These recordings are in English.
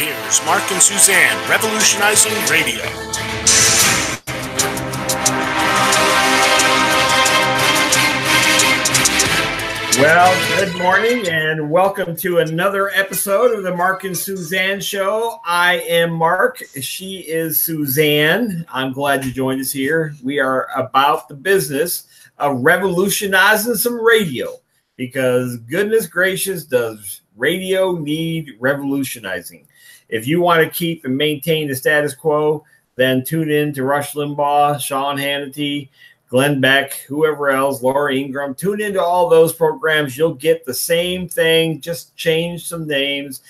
Here's Mark and Suzanne revolutionizing radio. Well, good morning and welcome to another episode of the Mark and Suzanne Show. I am Mark. She is Suzanne. I'm glad you joined us here. We are about the business of revolutionizing some radio because goodness gracious, does radio need revolutionizing. If you want to keep and maintain the status quo, then tune in to Rush Limbaugh, Sean Hannity, Glenn Beck, whoever else, Laura Ingraham. Tune into all those programs. You'll get the same thing, just change some names.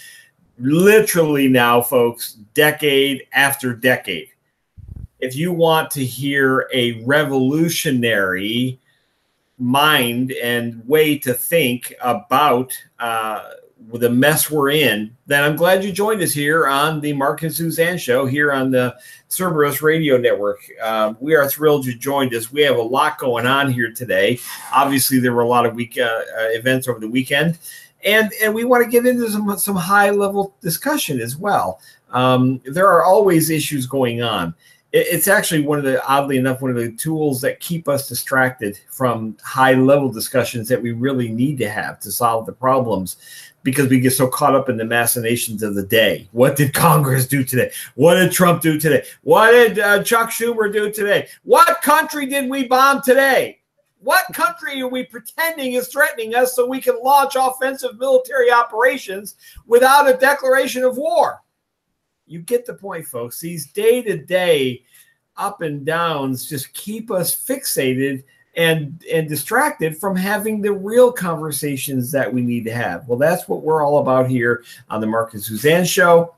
Literally now, folks, decade after decade. If you want to hear a revolutionary mind and way to think about the mess we're in, then I'm glad you joined us here on the Mark and Suzanne Show here on the Cerberus Radio Network. We are thrilled you joined us. We have a lot going on here today. Obviously, there were a lot of events over the weekend, and we want to get into some high-level discussion as well. There are always issues going on. It's actually oddly enough, one of the tools that keep us distracted from high-level discussions that we really need to have to solve the problems, because we get so caught up in the machinations of the day. What did Congress do today? What did Trump do today? What did Chuck Schumer do today? What country did we bomb today? What country are we pretending is threatening us so we can launch offensive military operations without a declaration of war? You get the point, folks. These day-to-day up and downs just keep us fixated and distracted from having the real conversations that we need to have. Well, that's what we're all about here on the Mark and Suzanne Show.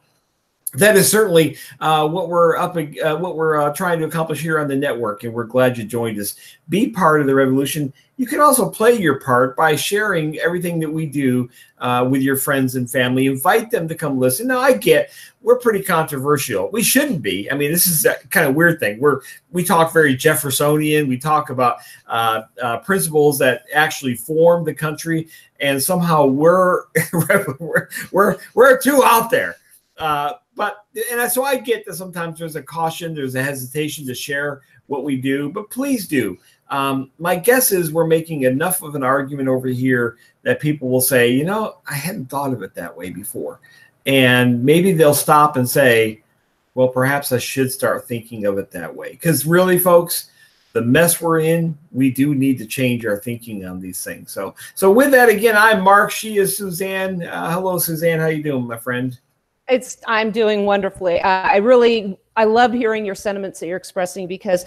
That is certainly what we're trying to accomplish here on the network, and we're glad you joined us. Be part of the revolution. You can also play your part by sharing everything that we do with your friends and family. Invite them to come listen. Now, I get we're pretty controversial. We shouldn't be. I mean, this is a kind of weird thing. We talk very Jeffersonian. We talk about principles that actually form the country, and somehow we're too out there. So I get that sometimes there's a caution, there's a hesitation to share what we do, but please do. My guess is we're making enough of an argument over here that people will say, you know, I hadn't thought of it that way before. And maybe they'll stop and say, well, perhaps I should start thinking of it that way. Because really, folks, the mess we're in, we do need to change our thinking on these things. So with that, again, I'm Mark. She is Suzanne. Hello, Suzanne. How you doing, my friend? I'm doing wonderfully. I love hearing your sentiments that you're expressing, because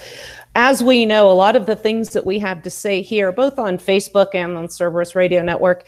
as we know, a lot of the things that we have to say here, both on Facebook and on Cerberus Radio Network,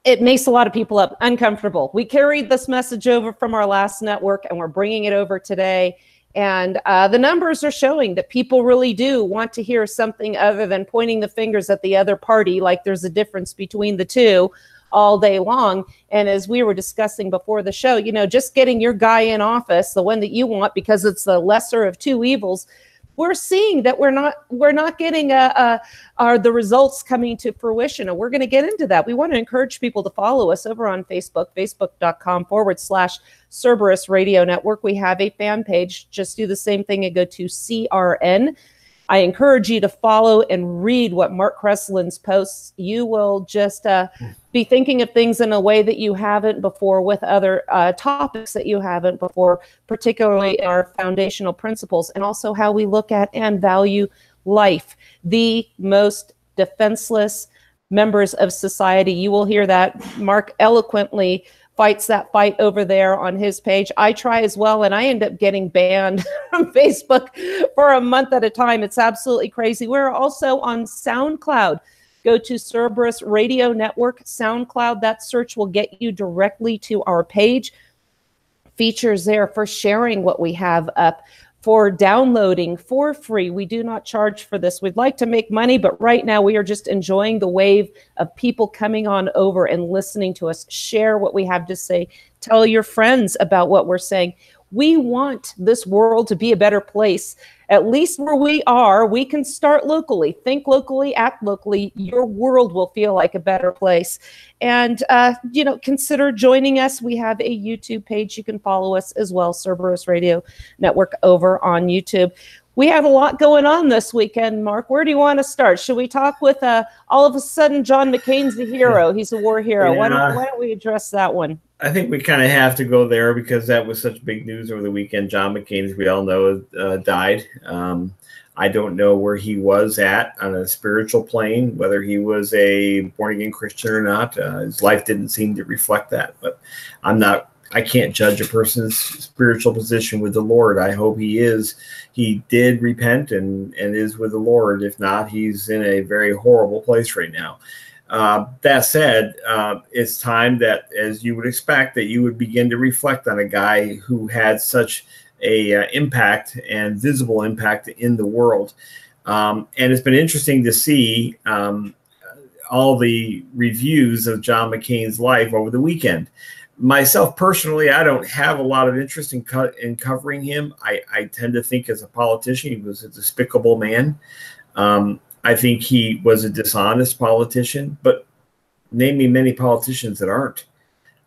it makes a lot of people uncomfortable. We carried this message over from our last network and we're bringing it over today. And the numbers are showing that people really do want to hear something other than pointing the fingers at the other party, like there's a difference between the two all day long. And as we were discussing before the show, you know, just getting your guy in office, the one that you want, because it's the lesser of two evils, we're seeing that we're not getting the results coming to fruition. And we're going to get into that. We want to encourage people to follow us over on Facebook, facebook.com/Cerberus Radio Network. We have a fan page. Just do the same thing and go to CRN. I encourage you to follow and read what Mark Kreslin's posts. You will just be thinking of things in a way that you haven't before, with other topics that you haven't before, particularly our foundational principles, and also how we look at and value life. The most defenseless members of society. You will hear that Mark eloquently fights that fight over there on his page. I try as well, and I end up getting banned from Facebook for a month at a time. It's absolutely crazy. We're also on SoundCloud. Go to Cerberus Radio Network, SoundCloud. That search will get you directly to our page. Features there for sharing what we have up, for downloading for free. We do not charge for this. We'd like to make money, but right now we are just enjoying the wave of people coming on over and listening to us. Share what we have to say. Tell your friends about what we're saying. We want this world to be a better place. At least where we are, we can start locally, think locally, act locally. Your world will feel like a better place. And, consider joining us. We have a YouTube page. You can follow us as well, Cerberus Radio Network over on YouTube. We had a lot going on this weekend, Mark. Where do you want to start? Should we talk with all of a sudden John McCain's a hero? He's a war hero. Yeah. Why don't we address that one? I think we kind of have to go there because that was such big news over the weekend. John McCain, as we all know, died. I don't know where he was at on a spiritual plane, whether he was a born-again Christian or not. His life didn't seem to reflect that. But I can't judge a person's spiritual position with the Lord. I hope he is. He did repent and is with the Lord. If not, he's in a very horrible place right now. That said, it's time that, as you would expect, that you would begin to reflect on a guy who had such a impact and visible impact in the world. And it's been interesting to see all the reviews of John McCain's life over the weekend. Myself personally, I don't have a lot of interest in covering him. I tend to think as a politician, he was a despicable man. I think he was a dishonest politician, but name me many politicians that aren't.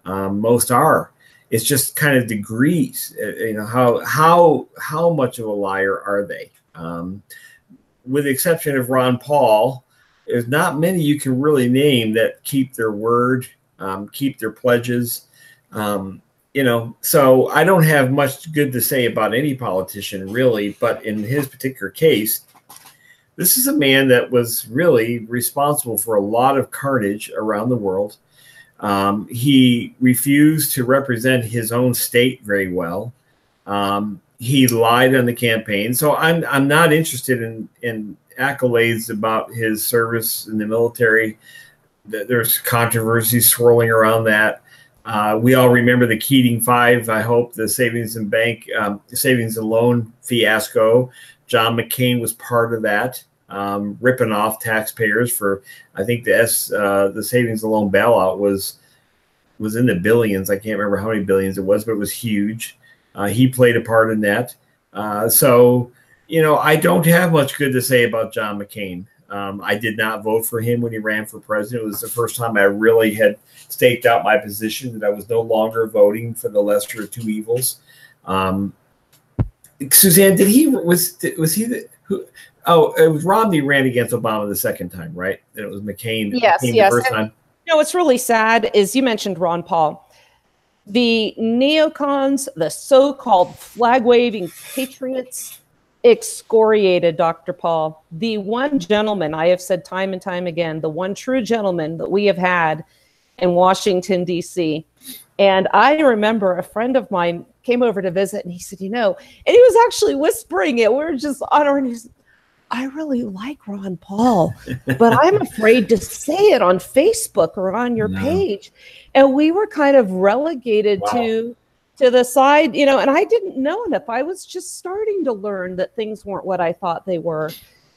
Most are. It's just kind of degrees. How much of a liar are they? With the exception of Ron Paul, there's not many you can really name that keep their word, keep their pledges. So I don't have much good to say about any politician really, but in his particular case, this is a man that was really responsible for a lot of carnage around the world. He refused to represent his own state very well. He lied on the campaign. So I'm not interested in accolades about his service in the military. There's controversy swirling around that. We all remember the Keating Five, I hope, the savings and loan fiasco. John McCain was part of that, ripping off taxpayers for, I think the savings and loan bailout was in the billions. I can't remember how many billions it was, but it was huge. He played a part in that. I don't have much good to say about John McCain. I did not vote for him when he ran for president. It was the first time I really had staked out my position that I was no longer voting for the lesser of two evils. Suzanne, was he who? Oh, it was Romney ran against Obama the second time, right? And it was McCain. Yes. The first time. What's really sad is you mentioned Ron Paul. The neocons, the so-called flag-waving patriots, excoriated Dr. Paul. The one gentleman, I have said time and time again, the one true gentleman that we have had in Washington, D.C. And I remember a friend of mine came over to visit, and he said, and he was actually whispering it. We were just honoring his. I really like Ron Paul, but I'm afraid to say it on Facebook or on your page. And we were kind of relegated to the side, and I didn't know enough. I was just starting to learn that things weren't what I thought they were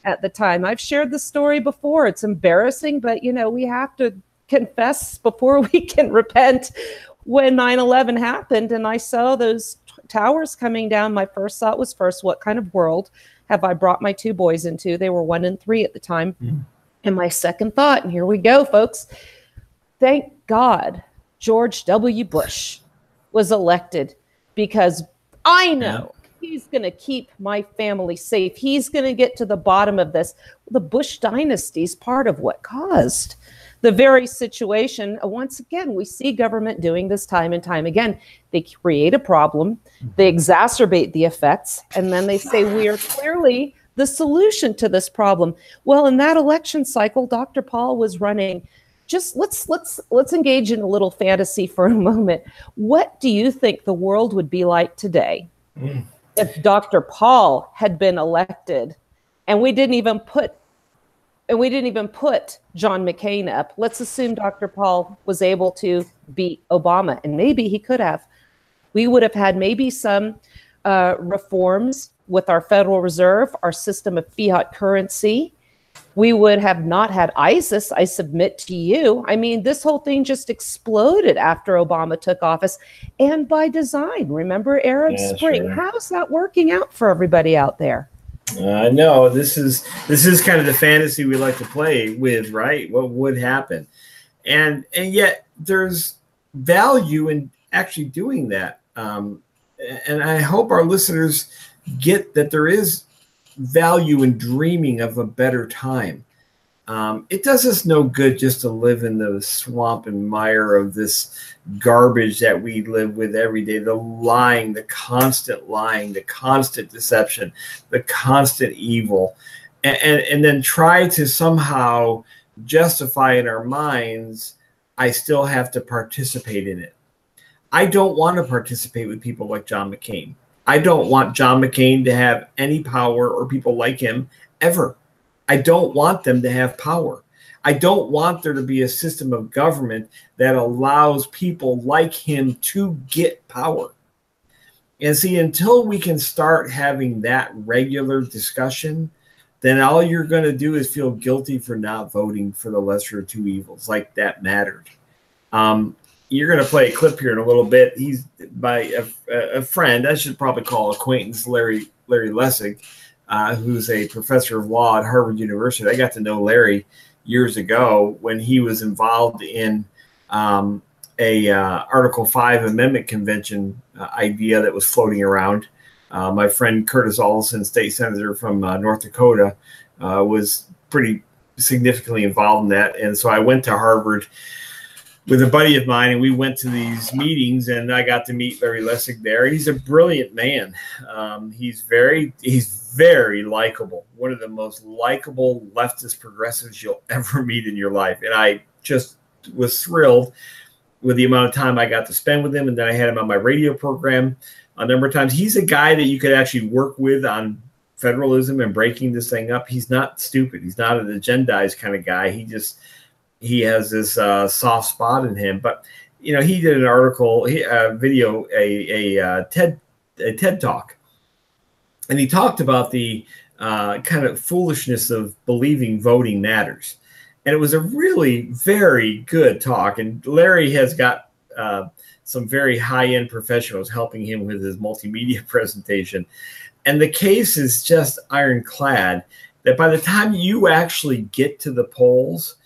at the time. I've shared the story before. It's embarrassing, but, we have to confess before we can repent. When 9/11 happened and I saw those towers coming down, my first thought was, what kind of world have I brought my two boys into? They were 1 and 3 at the time. And my second thought, and here we go, folks, thank God George W. Bush was elected, because I know he's going to keep my family safe. He's going to get to the bottom of this. The Bush dynasty is part of what caused the very situation. Once again, we see government doing this time and time again. They create a problem, they exacerbate the effects, and then they say we are clearly the solution to this problem. Well, in that election cycle, Dr. Paul was running. Just let's engage in a little fantasy for a moment. What do you think the world would be like today if Dr. Paul had been elected, and we didn't even put John McCain up? Let's assume Dr. Paul was able to beat Obama, and maybe he could have. We would have had maybe some reforms with our Federal Reserve, our system of fiat currency. We would have not had ISIS, I submit to you. I mean, this whole thing just exploded after Obama took office, and by design. Remember Arab Spring? Sure. How's that working out for everybody out there? No, this is kind of the fantasy we like to play with, right? What would happen, and yet there's value in actually doing that. And I hope our listeners get that there is value in dreaming of a better time. It does us no good just to live in the swamp and mire of this garbage that we live with every day. The lying, the constant deception, the constant evil, and then try to somehow justify in our minds, I still have to participate in it. I don't want to participate with people like John McCain. I don't want John McCain to have any power or people like him ever. I don't want them to have power. I don't want there to be a system of government that allows people like him to get power. And see, until we can start having that regular discussion, then all you're going to do is feel guilty for not voting for the lesser of two evils, like that mattered. You're going to play a clip here in a little bit. He's by a friend, I should probably call acquaintance, Larry Lessig, who's a professor of law at Harvard University. I got to know Larry years ago when he was involved in Article 5 Amendment Convention idea that was floating around. My friend Curtis Allison, state senator from North Dakota, was pretty significantly involved in that. And so I went to Harvard with a buddy of mine, and we went to these meetings, and I got to meet Larry Lessig there. He's a brilliant man. He's very likable. One of the most likable leftist progressives you'll ever meet in your life. And I just was thrilled with the amount of time I got to spend with him. And then I had him on my radio program a number of times. He's a guy that you could actually work with on federalism and breaking this thing up. He's not stupid. He's not an agendized kind of guy. He has this soft spot in him. But, you know, he did an article, a TED Talk. And he talked about the kind of foolishness of believing voting matters. And it was a really very good talk. And Larry has got some very high-end professionals helping him with his multimedia presentation. And the case is just ironclad that by the time you actually get to the polls,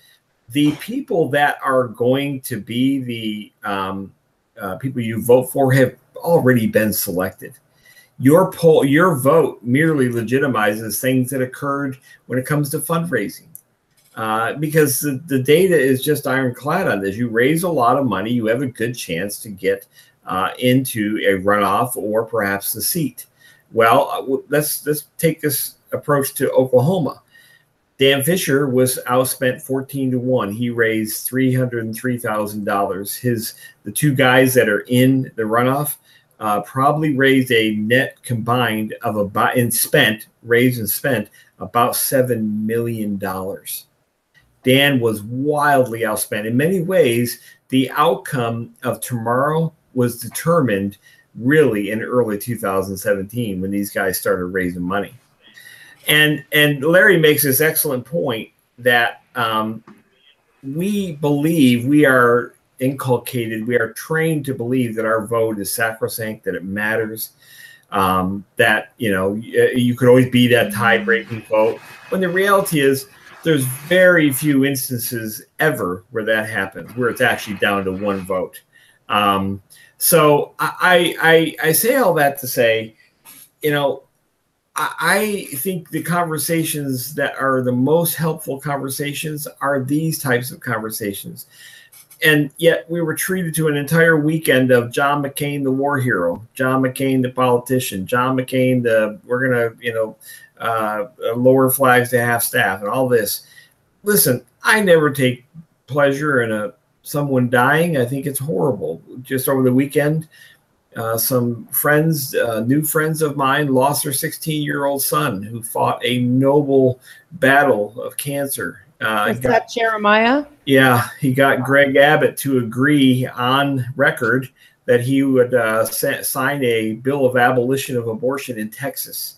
the people that are going to be the people you vote for have already been selected. Your vote merely legitimizes things that occurred when it comes to fundraising, because the data is just ironclad on this. You raise a lot of money, you have a good chance to get into a runoff or perhaps the seat. Well, let's take this approach to Oklahoma. Dan Fisher was outspent 14-1. He raised $303,000. The two guys that are in the runoff probably raised a net combined of about raised and spent about $7 million. Dan was wildly outspent. In many ways, the outcome of tomorrow was determined really in early 2017 when these guys started raising money. And Larry makes this excellent point that we believe, we are inculcated, we are trained to believe that our vote is sacrosanct, that it matters, that, you know, you could always be that tie-breaking vote. When the reality is there's very few instances ever where that happens, where it's actually down to one vote. So I say all that to say, you know, I think the conversations that are the most helpful conversations are these types of conversations. And yet we were treated to an entire weekend of John McCain, the war hero, John McCain, the politician, John McCain, we're going to, you know, lower flags to half staff and all this. Listen, I never take pleasure in someone dying. I think it's horrible. Just over the weekend, some friends, new friends of mine, lost their 16-year-old son who fought a noble battle of cancer. Is that Jeremiah? Yeah, he got Greg Abbott to agree on record that he would sign a bill of abolition of abortion in Texas.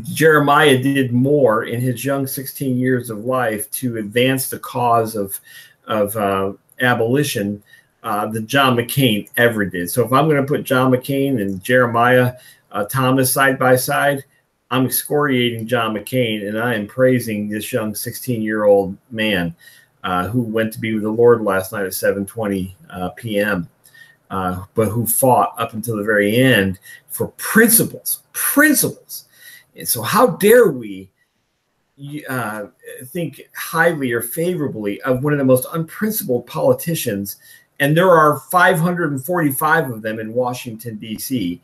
Jeremiah did more in his young 16 years of life to advance the cause of abolition than John McCain ever did. So if I'm going to put John McCain and Jeremiah Thomas side by side, I'm excoriating John McCain, and I am praising this young 16-year-old man who went to be with the Lord last night at 7:20 p.m., but who fought up until the very end for principles. And so how dare we think highly or favorably of one of the most unprincipled politicians, and there are 545 of them in Washington, D.C.,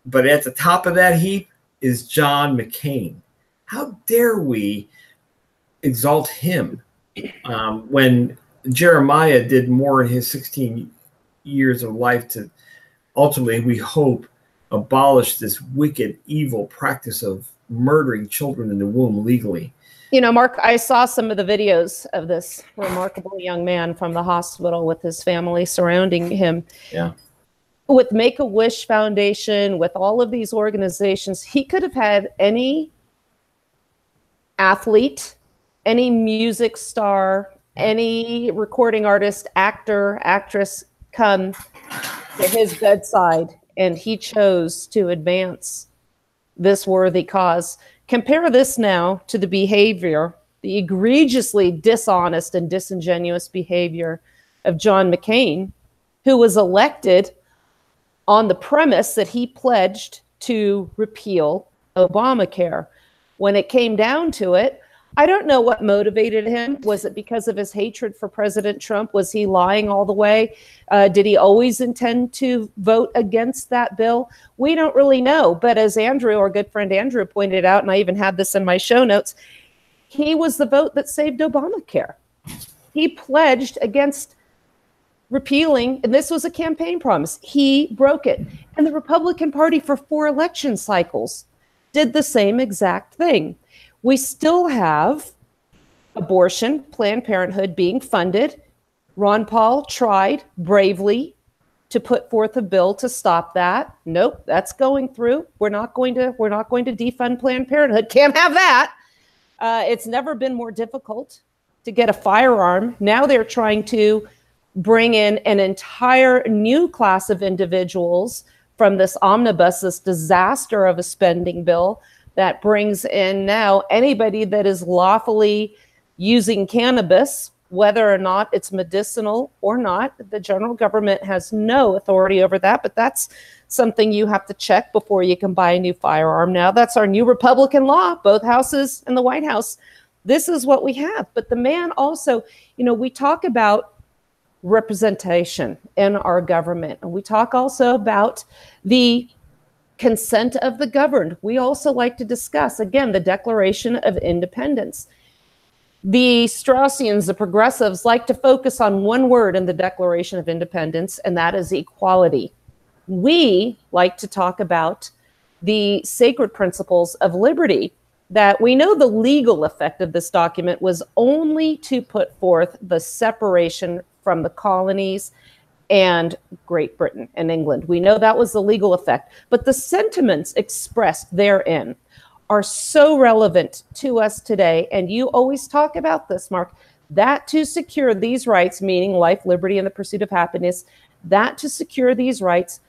but at the top of that heap is John McCain. How dare we exalt him when Jeremiah did more in his 16 years of life to ultimately, we hope, abolish this wicked, evil practice of murdering children in the womb legally. You know, Mark, I saw some of the videos of this remarkable young man from the hospital with his family surrounding him. Yeah. With Make-A-Wish Foundation, with all of these organizations, he could have had any athlete, any music star, any recording artist, actor, actress come to his bedside, and he chose to advance this worthy cause. Compare this now to the behavior, the egregiously dishonest and disingenuous behavior of John McCain, who was elected on the premise that he pledged to repeal Obamacare. When it came down to it, I don't know what motivated him. Was it because of his hatred for President Trump? Was he lying all the way? Did he always intend to vote against that bill? We don't really know. But as Andrew, our good friend Andrew, pointed out, and I even had this in my show notes, he was the vote that saved Obamacare. He pledged against repealing, and this was a campaign promise. He broke it. And the Republican Party for 4 election cycles did the same exact thing. We still have abortion, Planned Parenthood being funded. Ron Paul tried bravely to put forth a bill to stop that. Nope, that's going through. We're not going to defund Planned Parenthood. Can't have that. It's never been more difficult to get a firearm. Now they're trying to bring in an entire new class of individuals from this omnibus, this disaster of a spending bill that brings in now anybody that is lawfully using cannabis, whether or not it's medicinal or not. The general government has no authority over that, but that's something you have to check before you can buy a new firearm. Now, that's our new Republican law, both houses and the White House. This is what we have. But the man also, you know, we talk about representation in our government, and we talk also about the consent of the governed. We also like to discuss, again, the Declaration of Independence. The Straussians, the progressives, like to focus on one word in the Declaration of Independence, and that is equality. We like to talk about the sacred principles of liberty, that we know the legal effect of this document was only to put forth the separation from the colonies and Great Britain and England. We know that was the legal effect, but the sentiments expressed therein are so relevant to us today. And you always talk about this, Mark, that to secure these rights, meaning life, liberty, and the pursuit of happiness, that to secure these rights,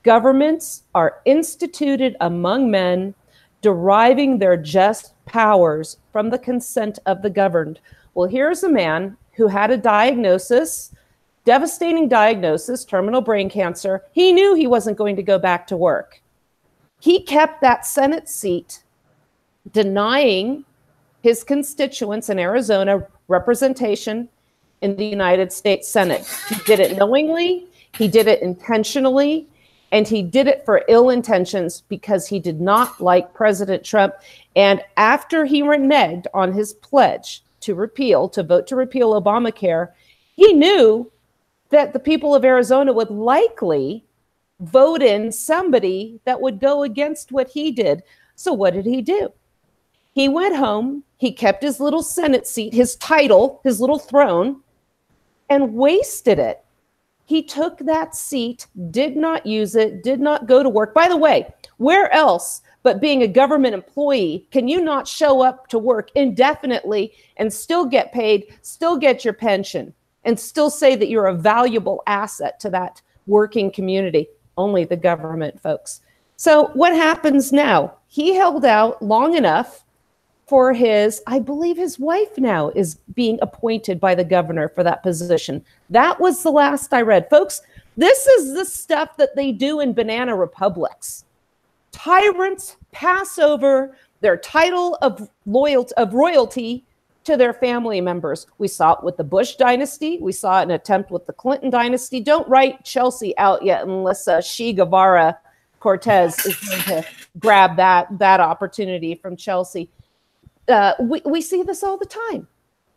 governments are instituted among men, deriving their just powers from the consent of the governed. Well, here's a man who had a diagnosis, devastating diagnosis, terminal brain cancer. He knew he wasn't going to go back to work. He kept that Senate seat, denying his constituents in Arizona representation in the United States Senate. He did it knowingly, he did it intentionally, and he did it for ill intentions because he did not like President Trump. And after he reneged on his pledge to vote to repeal Obamacare, he knew that the people of Arizona would likely vote in somebody that would go against what he did. So what did he do? He went home, he kept his little Senate seat, his title, his little throne, and wasted it. He took that seat, did not use it, did not go to work. By the way, where else but being a government employee can you not show up to work indefinitely and still get paid, still get your pension? and still say that you're a valuable asset to that working community? Only the government, folks. So what happens now? He held out long enough for his, I believe his wife now is being appointed by the governor for that position. That was the last I read. Folks, this is the stuff that they do in banana republics. Tyrants pass over their title of royalty to their family members. We saw it with the Bush dynasty. We saw an attempt with the Clinton dynasty. Don't write Chelsea out yet unless She Guevara Cortez is going to grab that opportunity from Chelsea. We see this all the time.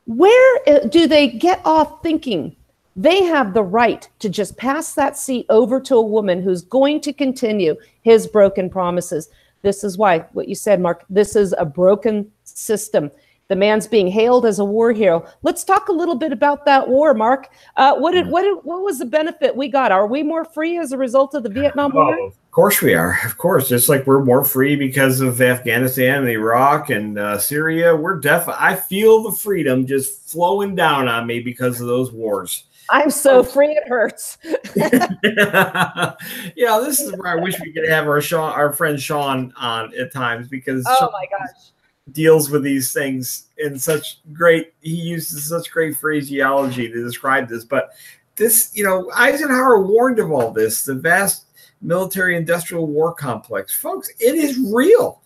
Where do they get off thinking they have the right to just pass that seat over to a woman who's going to continue his broken promises? This is why, what you said, Mark, this is a broken system. The man's being hailed as a war hero. Let's talk a little bit about that war, Mark. What was the benefit we got? Are we more free as a result of the Vietnam War? Of course we are. Of course, just like we're more free because of Afghanistan and Iraq and Syria. I feel the freedom just flowing down on me because of those wars. I'm so free it hurts. Yeah, this is where I wish we could have our friend Sean on at times, because oh my gosh, deals with these things in he uses such great phraseology to describe this. But this, Eisenhower warned of all this, the vast military industrial war complex. Folks, it is real.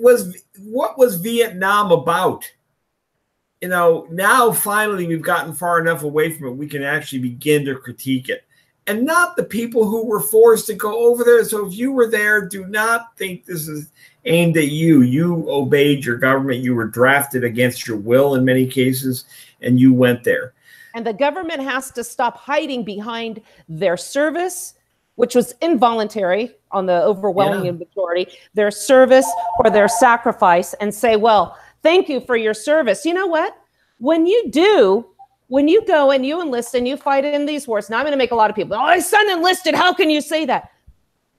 What was Vietnam about? Now finally we've gotten far enough away from it, we can actually begin to critique it. And not the people who were forced to go over there. So if you were there, do not think this is aimed at you. You obeyed your government. You were drafted against your will in many cases, and you went there. And the government has to stop hiding behind their service, which was involuntary on the overwhelming majority, their service or their sacrifice, and say, well, thank you for your service. You know what? When you go and you enlist and you fight in these wars, now I'm going to make a lot of people, oh, my son enlisted. How can you say that?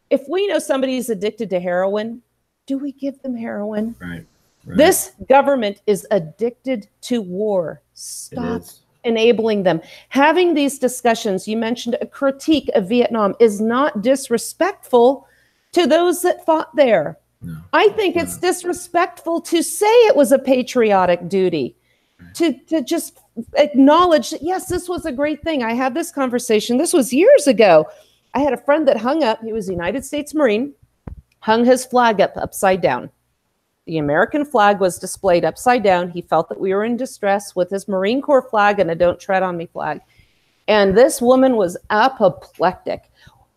If we know somebody's addicted to heroin, do we give them heroin? Right. This government is addicted to war. Stop enabling them. Having these discussions, you mentioned a critique of Vietnam, is not disrespectful to those that fought there. No. I think it's disrespectful to say it was a patriotic duty, to just acknowledge that, yes, this was a great thing. I had this conversation. This was years ago. I had a friend that hung up, he was a United States Marine, hung his flag up upside down. The American flag was displayed upside down. He felt that we were in distress with his Marine Corps flag and a "Don't Tread on Me" flag. And this woman was apoplectic.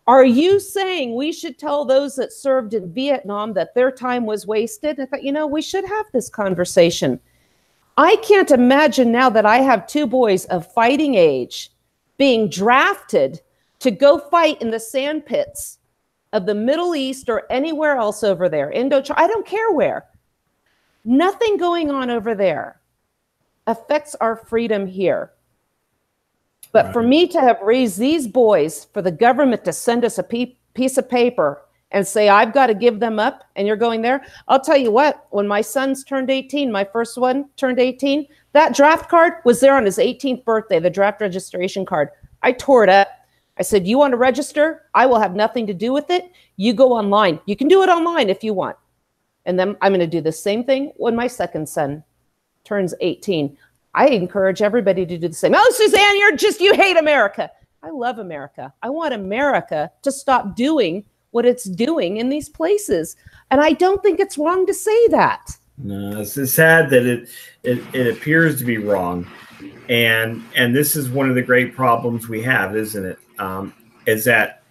Are you saying we should tell those that served in Vietnam that their time was wasted? I thought, we should have this conversation. I can't imagine now that I have two boys of fighting age being drafted to go fight in the sand pits of the Middle East or anywhere else over there, Indochina, I don't care where. Nothing going on over there affects our freedom here. But for me to have raised these boys, for the government to send us a piece of paper and say, I've got to give them up, and you're going there, I'll tell you what, when my sons turned 18, my first one turned 18, that draft card was there on his 18th birthday, the draft registration card. I tore it up. I said, you want to register? I will have nothing to do with it. You go online. You can do it online if you want. And then I'm going to do the same thing when my second son turns 18. I encourage everybody to do the same. Oh, Suzanne, you hate America. I love America. I want America to stop doing what it's doing in these places. And I don't think it's wrong to say that. No, it's sad that it appears to be wrong. And this is one of the great problems we have, isn't it? Is that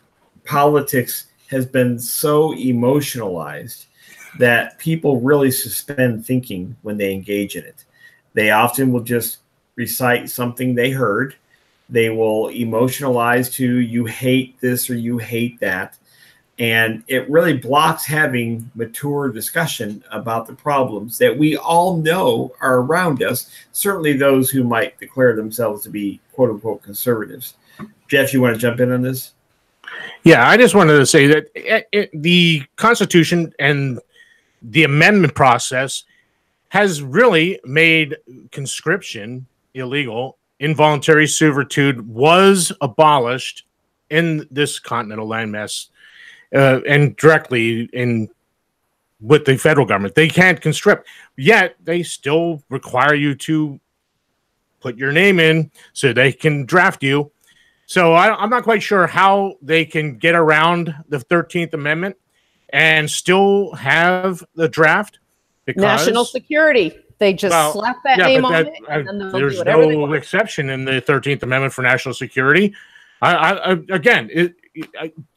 politics has been so emotionalized that people really suspend thinking when they engage in it. They often will just recite something they heard. They will emotionalize to, you hate this or you hate that. And it really blocks having mature discussion about the problems that we all know are around us, certainly those who might declare themselves to be quote unquote conservatives. Jeff, you want to jump in on this? Yeah, I just wanted to say that the Constitution and the amendment process has really made conscription illegal involuntary servitude was abolished in this continental landmass, and directly in with the federal government. They can't conscript, yet they still require you to put your name in so they can draft you. So I'm not quite sure how they can get around the 13th Amendment and still have the draft. Because national security. They just slap that name on it, and then they'll do whatever they want. There's no exception in the 13th Amendment for national security. Again,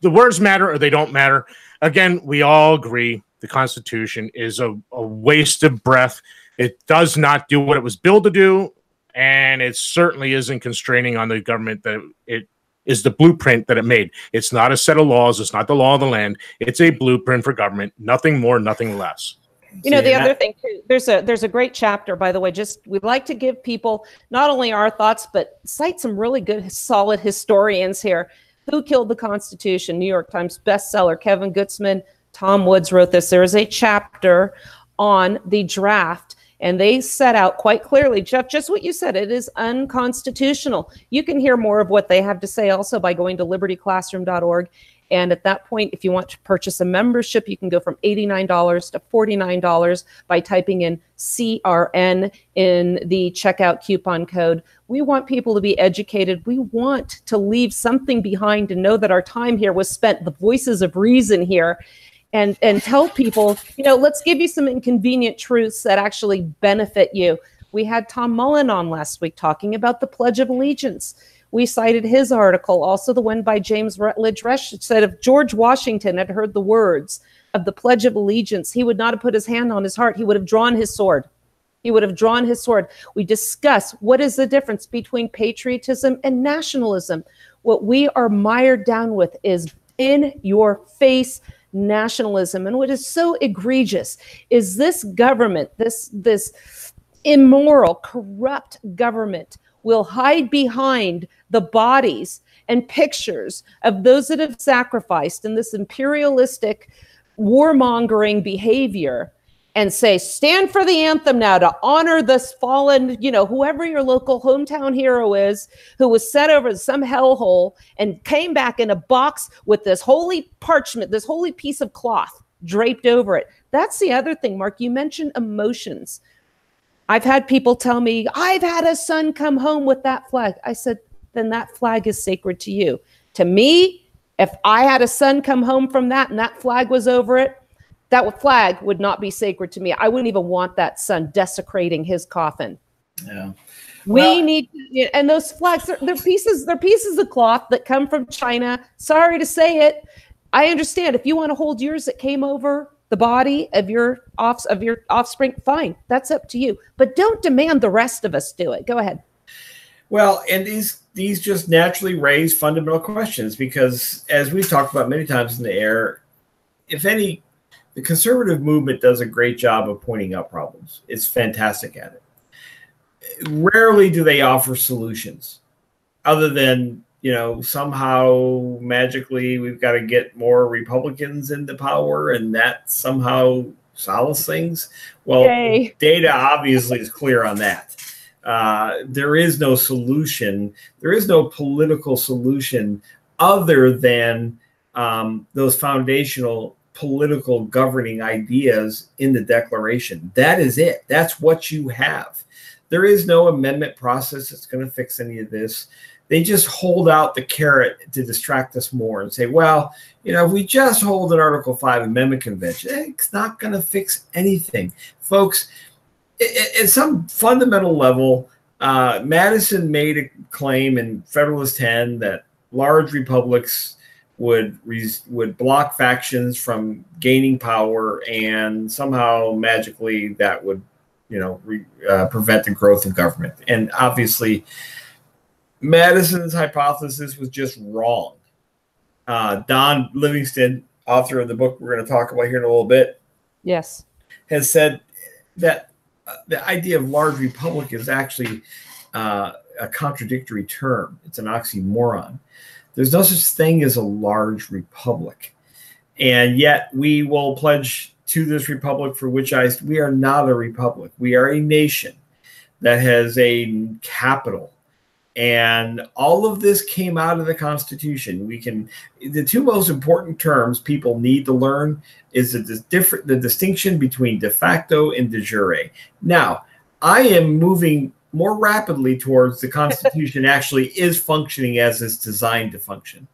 the words matter or they don't matter. Again, we all agree the Constitution is a waste of breath. It does not do what it was built to do, and it certainly isn't constraining on the government that it is the blueprint that it made. It's not a set of laws. It's not the law of the land. It's a blueprint for government. Nothing more, nothing less. You know, the other thing too, there's a great chapter, by the way, we'd like to give people not only our thoughts, but cite some really good, solid historians here. Who Killed the Constitution? New York Times bestseller. Kevin Gutzman, Tom Woods wrote this. There is a chapter on the draft, and they set out quite clearly, Jeff, just what you said. It is unconstitutional. You can hear more of what they have to say also by going to libertyclassroom.org. And at that point, if you want to purchase a membership, you can go from $89 to $49 by typing in CRN in the checkout coupon code. We want people to be educated. We want to leave something behind to know that our time here was spent, the voices of reason here, and tell people, you know, let's give you some inconvenient truths that actually benefit you. We had Tom Mullen on last week talking about the Pledge of Allegiance. We cited his article, also the one by James Rutledge Resch, said if George Washington had heard the words of the Pledge of Allegiance, he would not have put his hand on his heart. He would have drawn his sword. He would have drawn his sword. We discuss what is the difference between patriotism and nationalism. What we are mired down with is in your face nationalism. And what is so egregious is this government, this immoral, corrupt government, will hide behind the bodies and pictures of those that have sacrificed in this imperialistic, warmongering behavior and say, stand for the anthem now to honor this fallen, you know, whoever your local hometown hero is, who was set over some hellhole and came back in a box with this holy parchment, this holy piece of cloth draped over it. That's the other thing, Mark. You mentioned emotions. I've had people tell me, I've had a son come home with that flag. I said, then that flag is sacred to you. To me, if I had a son come home from that and that flag was over it, that flag would not be sacred to me. I wouldn't even want that son desecrating his coffin. Yeah. We need, and those flags, they're pieces of cloth that come from China. Sorry to say it. I understand if you want to hold yours that came over the body of your offspring, fine, that's up to you. But don't demand the rest of us do it. Go ahead. Well, and these just naturally raise fundamental questions because, as we've talked about many times in the air, if any, the conservative movement does a great job of pointing out problems. It's fantastic at it. Rarely do they offer solutions other than, you know, somehow magically we've got to get more Republicans into power and that somehow solves things. Well, Yay. Data obviously is clear on that. There is no solution. There is no political solution other than those foundational political governing ideas in the Declaration. That is it. That's what you have. There is no amendment process that's going to fix any of this. They just hold out the carrot to distract us more and say, well, you know, if we just hold an Article 5 Amendment Convention, it's not going to fix anything. Folks, at some fundamental level, Madison made a claim in Federalist 10 that large republics would block factions from gaining power, and somehow magically that would, you know, prevent the growth of government. And obviously, Madison's hypothesis was just wrong. Don Livingston, author of the book we're going to talk about here in a little bit, yes, has said that the idea of large republic is actually a contradictory term. It's an oxymoron. There's no such thing as a large republic. And yet we will pledge to this republic for which we are not a republic. We are a nation that has a capital And all of this came out of the Constitution. The two most important terms people need to learn is the distinction between de facto and de jure. Now, I am moving more rapidly towards the Constitution actually is functioning as it's designed to function.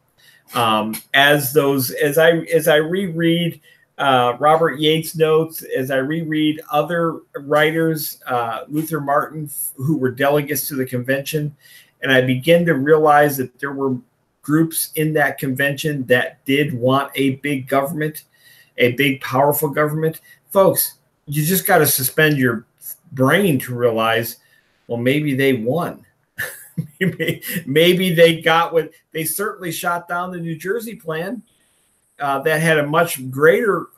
As I reread Robert Yates' notes, as I reread other writers, Luther Martin, who were delegates to the convention, and I begin to realize that there were groups in that convention that did want a big government, a big, powerful government. Folks, you just got to suspend your brain to realize, well, maybe they won. Maybe they got what they certainly shot down the New Jersey plan that had a much greater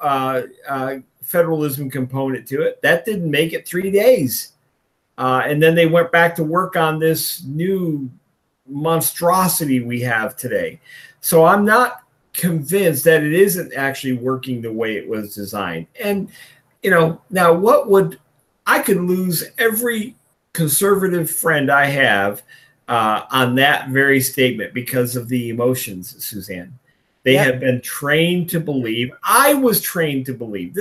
federalism component to it. That didn't make it 3 days. And then they went back to work on this new monstrosity we have today. So I'm not convinced that it isn't actually working the way it was designed. And, now I could lose every conservative friend I have on that very statement because of the emotions, Suzanne. They have been trained to believe. I was trained to believe.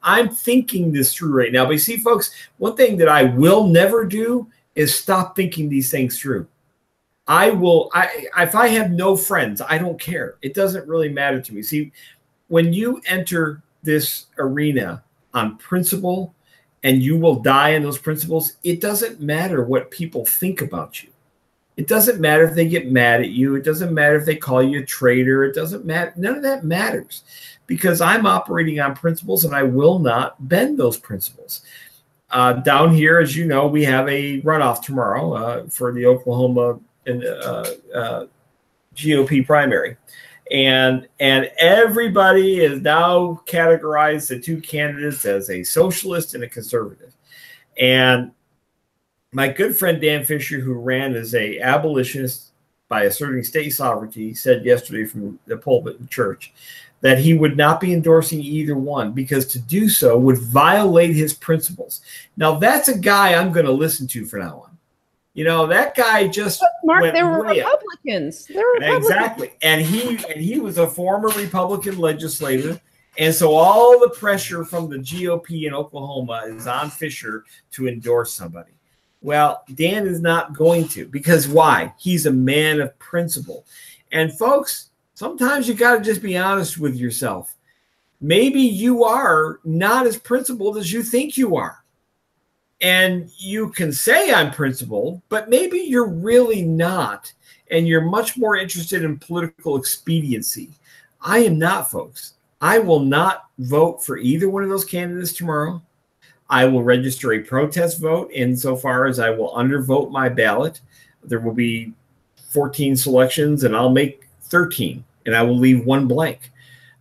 I'm thinking this through right now. But you see, folks, one thing that I will never do is stop thinking these things through. If I have no friends, I don't care. It doesn't really matter to me. See, when you enter this arena on principle and you will die in those principles, it doesn't matter what people think about you. It doesn't matter if they get mad at you. It doesn't matter if they call you a traitor. It doesn't matter. None of that matters because I'm operating on principles and I will not bend those principles. Down here, as you know, we have a runoff tomorrow for the Oklahoma GOP primary. And everybody is now categorized the two candidates as a socialist and a conservative. And my good friend Dan Fisher, who ran as a abolitionist by asserting state sovereignty, said yesterday from the pulpit in church that he would not be endorsing either one because to do so would violate his principles. Now, that's a guy I'm going to listen to from now on. That guy just Mark, they were Republicans. They were Republicans. Exactly. And he was a former Republican legislator. And so all the pressure from the GOP in Oklahoma is on Fisher to endorse somebody. Well, Dan is not going to because why? He's a man of principle. And folks, sometimes you got to just be honest with yourself. Maybe you are not as principled as you think you are. And you can say I'm principled, but maybe you're really not. And you're much more interested in political expediency. I am not, folks. I will not vote for either one of those candidates tomorrow. I will register a protest vote insofar as I will undervote my ballot. There will be 14 selections and I'll make 13 and I will leave one blank.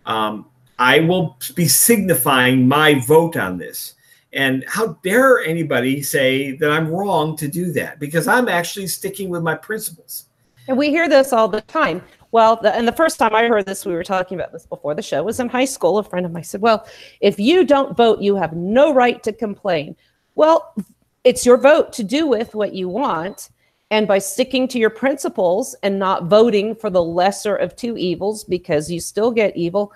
I will be signifying my vote on this. And how dare anybody say that I'm wrong to do that? Because I'm actually sticking with my principles. And we hear this all the time. Well, and the first time I heard this, we were talking about this before the show, was in high school. A friend of mine said, well, if you don't vote, you have no right to complain. Well, it's your vote to do with what you want. And by sticking to your principles and not voting for the lesser of two evils, because you still get evil,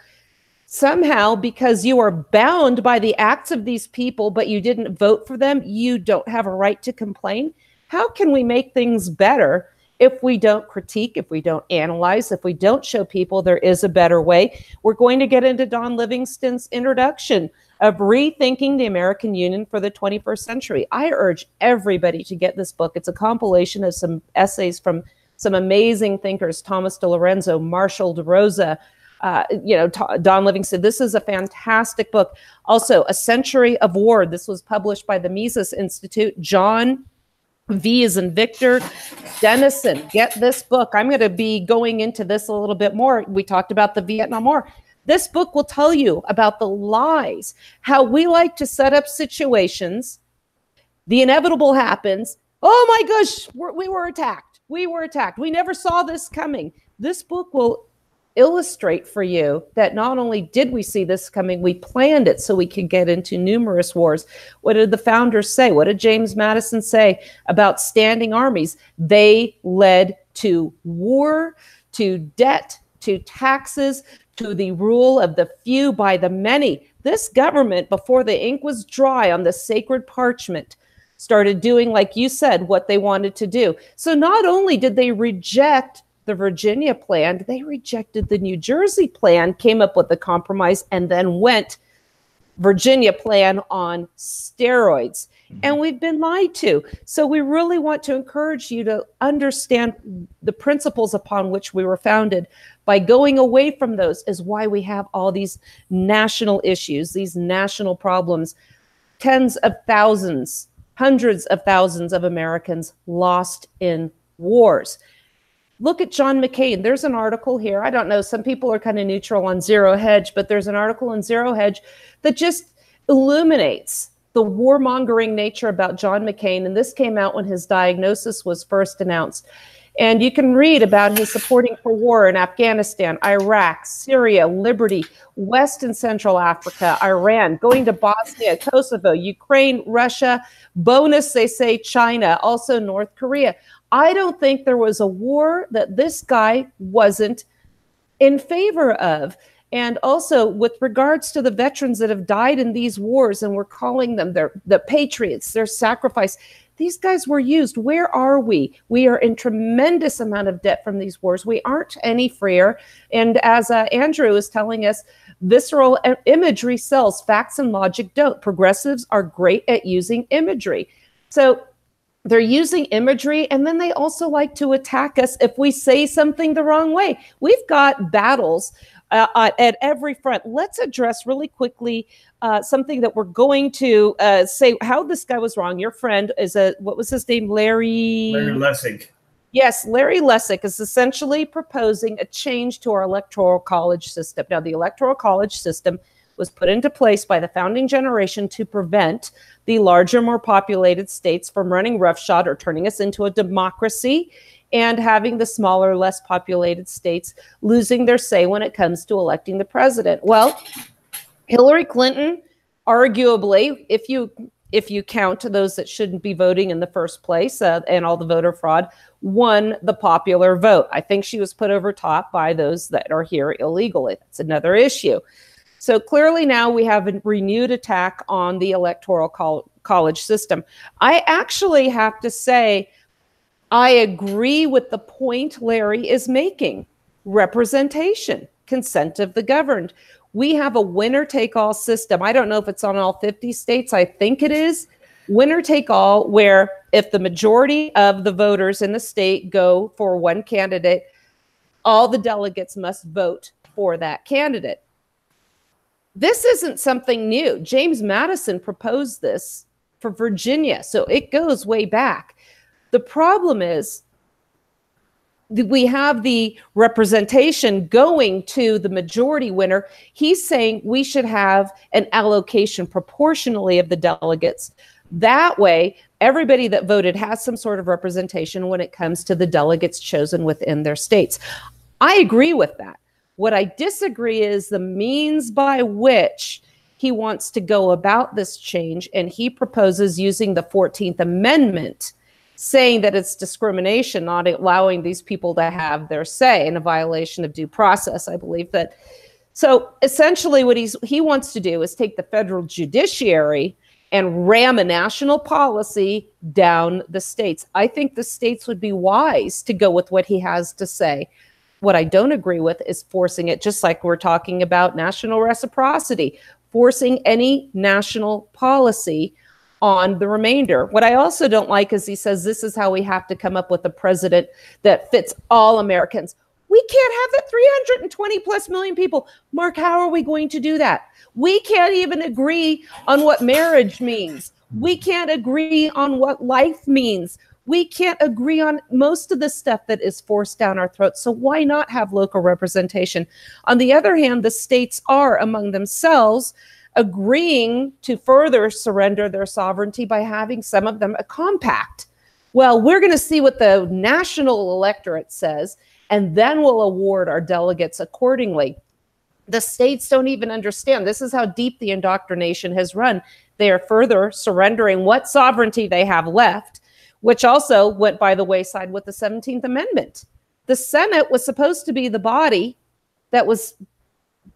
somehow, because you are bound by the acts of these people, but you didn't vote for them, you don't have a right to complain. How can we make things better if we don't critique, if we don't analyze, if we don't show people there is a better way? We're going to get into Don Livingston's introduction of rethinking the American Union for the 21st century. I urge everybody to get this book. It's a compilation of some essays from some amazing thinkers, Thomas DeLorenzo, Marshall DeRosa, Don Livingston. This is a fantastic book. Also, A Century of War. This was published by the Mises Institute. John V as in Victor Dennison. Get this book. I'm going to be going into this a little bit more. We talked about the Vietnam War. This book will tell you about the lies, how we like to set up situations. The inevitable happens. Oh my gosh, we were attacked. We were attacked. We never saw this coming. This book will illustrate for you that not only did we see this coming, we planned it so we could get into numerous wars. What did the founders say? What did James Madison say about standing armies? They led to war, to debt, to taxes, to the rule of the few by the many. This government, before the ink was dry on the sacred parchment, started doing, like you said, what they wanted to do. So not only did they reject the Virginia plan, they rejected the New Jersey plan, came up with a compromise, and then went Virginia plan on steroids. And we've been lied to. So we really want to encourage you to understand the principles upon which we were founded. By going away from those is why we have all these national issues, these national problems. Tens of thousands, hundreds of thousands of Americans lost in wars. Look at John McCain. There's an article here. I don't know. Some people are kind of neutral on Zero Hedge, but there's an article in Zero Hedge that just illuminates the warmongering nature about John McCain. And this came out when his diagnosis was first announced. And you can read about his supporting for war in Afghanistan, Iraq, Syria, Liberty, West and Central Africa, Iran, going to Bosnia, Kosovo, Ukraine, Russia, bonus, they say China, also North Korea. I don't think there was a war that this guy wasn't in favor of. And also with regards to the veterans that have died in these wars, and we're calling them the patriots, their sacrifice. These guys were used. Where are we? We are in tremendous amount of debt from these wars. We aren't any freer. And as Andrew is telling us, visceral imagery sells, facts and logic don't. Progressives are great at using imagery. So they're using imagery, and then they also like to attack us if we say something the wrong way. We've got battles at every front. Let's address really quickly something that we're going to say how this guy was wrong. Your friend is what was his name? Larry Lessig. Yes, Larry Lessig is essentially proposing a change to our electoral college system. Now, the electoral college system was put into place by the founding generation to prevent the larger, more populated states from running roughshod or turning us into a democracy, and having the smaller, less populated states losing their say when it comes to electing the president. Well, Hillary Clinton, arguably, if you count those that shouldn't be voting in the first place and all the voter fraud, won the popular vote. I think she was put over top by those that are here illegally. That's another issue. So clearly now we have a renewed attack on the electoral college system. I actually have to say, I agree with the point Larry is making. Representation, consent of the governed. We have a winner-take-all system. I don't know if it's on all 50 states. I think it is. Winner-take-all, where if the majority of the voters in the state go for one candidate, all the delegates must vote for that candidate. This isn't something new. James Madison proposed this for Virginia, so it goes way back. The problem is that we have the representation going to the majority winner. He's saying we should have an allocation proportionally of the delegates. That way, everybody that voted has some sort of representation when it comes to the delegates chosen within their states. I agree with that. What I disagree is the means by which he wants to go about this change, and he proposes using the 14th Amendment, saying that it's discrimination, not allowing these people to have their say in a violation of due process. I believe that. So essentially what he wants to do is take the federal judiciary and ram a national policy down the states. I think the states would be wise to go with what he has to say. What I don't agree with is forcing it, just like we're talking about national reciprocity, forcing any national policy on the remainder. What I also don't like is he says this is how we have to come up with a president that fits all Americans. We can't have the 320 plus million people. Mark, how are we going to do that? We can't even agree on what marriage means. We can't agree on what life means. We can't agree on most of the stuff that is forced down our throats. So why not have local representation? On the other hand, the states are among themselves agreeing to further surrender their sovereignty by having some of them a compact. Well, we're going to see what the national electorate says. and then we'll award our delegates accordingly. The states don't even understand. This is how deep the indoctrination has run. They are further surrendering what sovereignty they have left, which also went by the wayside with the 17th Amendment. The Senate was supposed to be the body that was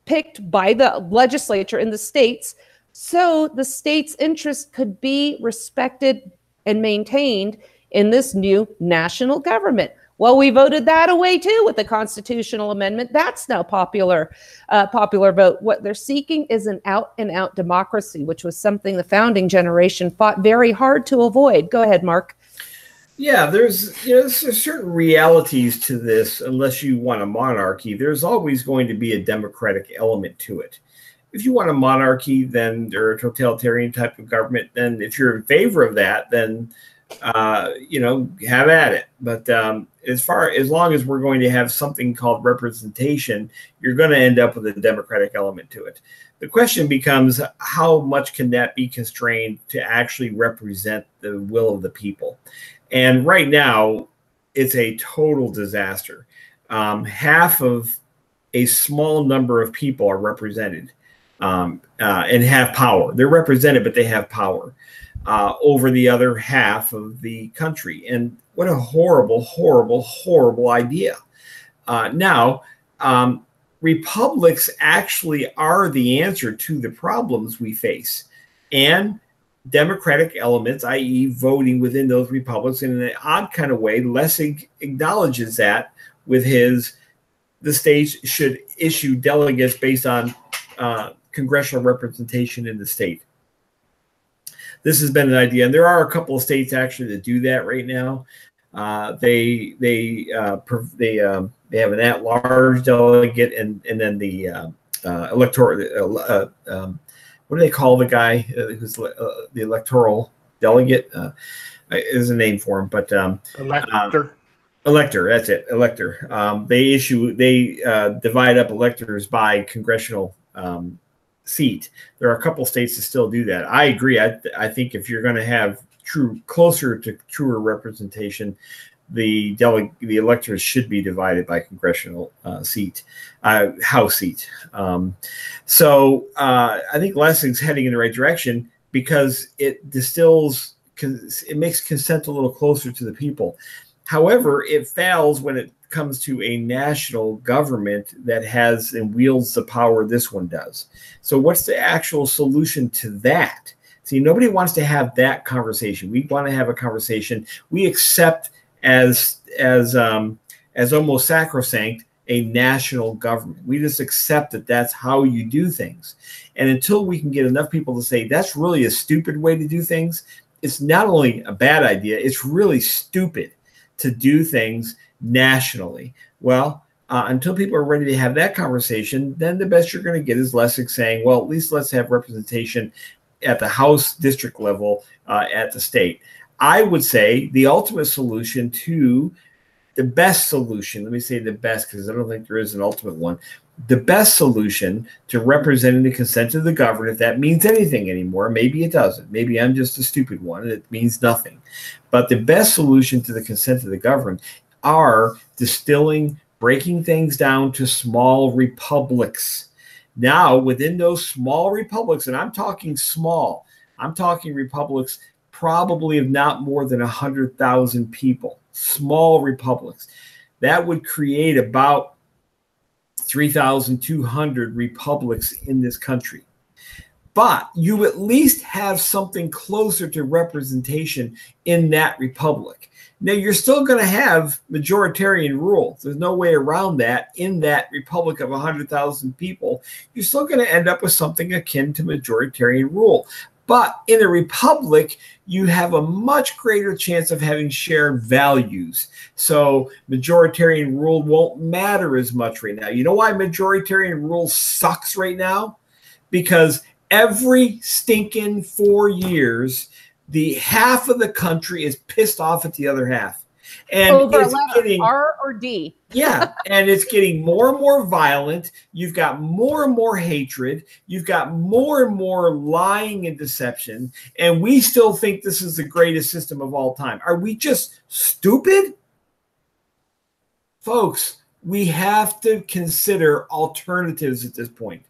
picked by the legislature in the states, so the states' interests could be respected and maintained in this new national government. Well, we voted that away too with the constitutional amendment. That's now popular vote. What they're seeking is an out-and-out democracy, which was something the founding generation fought very hard to avoid. Go ahead, Mark. Yeah, there's certain realities to this. Unless you want a monarchy, there's always going to be a democratic element to it. If you want a monarchy, then or a totalitarian type of government, then if you're in favor of that, then have at it. But as long as we're going to have something called representation, you're going to end up with a democratic element to it. The question becomes, how much can that be constrained to actually represent the will of the people? And right now, it's a total disaster. Half of a small number of people are represented and have power. They're represented, but they have power over the other half of the country. And what a horrible, horrible, horrible idea. Now, republics actually are the answer to the problems we face. And democratic elements, i.e. voting within those republics in an odd kind of way, Lessig acknowledges that with the states should issue delegates based on congressional representation in the state. This has been an idea, and there are a couple of states actually that do that right now. They have an at-large delegate, and then the electoral. What do they call the guy who's the electoral delegate? Is a name for him, but elector. Elector, that's it. Elector. They divide up electors by congressional seat. There are a couple states that still do that. I agree. I think if you're going to have closer to truer representation, the electors should be divided by congressional House seat. So I think Lessig's heading in the right direction because it makes consent a little closer to the people. However, it fails when it comes to a national government that has and wields the power this one does. So what's the actual solution to that? See, nobody wants to have that conversation. We want to have a conversation. We accept as almost sacrosanct a national government. We just accept that that's how you do things. And until we can get enough people to say that's really a stupid way to do things, it's not only a bad idea, it's really stupid to do things nationally. Well, until people are ready to have that conversation, then the best you're going to get is Lessig saying, well, at least let's have representation at the House district level at the state. I would say the ultimate solution to the best solution, let me say the best because I don't think there is an ultimate one, the best solution to representing the consent of the governed, if that means anything anymore, maybe it doesn't. Maybe I'm just a stupid one and it means nothing. But the best solution to the consent of the governed are breaking things down to small republics. Now, within those small republics, and I'm talking small, I'm talking republics probably of not more than 100,000 people, small republics. That would create about 3,200 republics in this country. But you at least have something closer to representation in that republic. Now, you're still going to have majoritarian rule. There's no way around that. In that republic of 100,000 people, you're still going to end up with something akin to majoritarian rule. But in a republic, you have a much greater chance of having shared values. So majoritarian rule won't matter as much right now. You know why majoritarian rule sucks right now? Because every stinking 4 years, the half of the country is pissed off at the other half. And over it's getting R or D. Yeah, and it's getting more and more violent. You've got more and more hatred. You've got more and more lying and deception. And we still think this is the greatest system of all time. Are we just stupid? Folks, we have to consider alternatives at this point.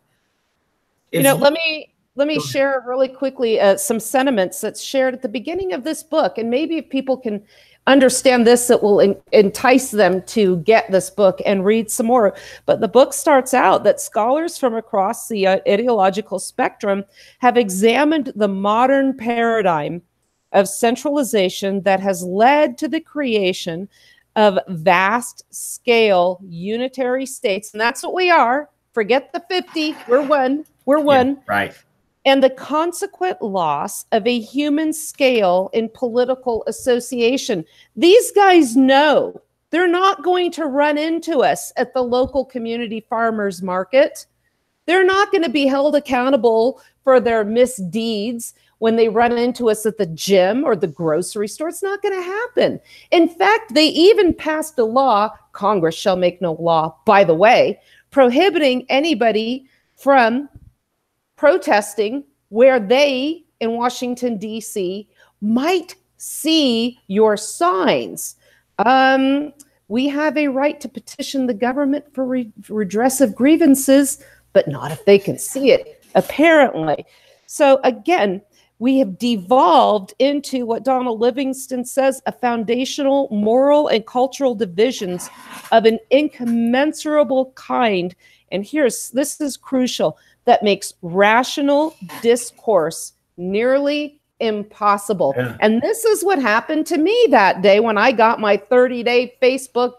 Let me share really quickly some sentiments that's shared at the beginning of this book, and maybe if people can understand this, it will entice them to get this book and read some more. But the book starts out that scholars from across the ideological spectrum have examined the modern paradigm of centralization that has led to the creation of vast-scale unitary states. And that's what we are. Forget the 50. We're one. We're one. Yeah, right. And the consequent loss of a human scale in political association. These guys know they're not going to run into us at the local community farmers market. They're not going to be held accountable for their misdeeds when they run into us at the gym or the grocery store. It's not going to happen. In fact, they even passed a law, Congress shall make no law, by the way, prohibiting anybody from protesting where they in Washington, D.C. might see your signs. We have a right to petition the government for redress of grievances, but not if they can see it, apparently. So again, we have devolved into what Donald Livingston says, a foundational moral and cultural divisions of an incommensurable kind. And this is crucial, that makes rational discourse nearly impossible. Yeah. And this is what happened to me that day when I got my 30-day Facebook,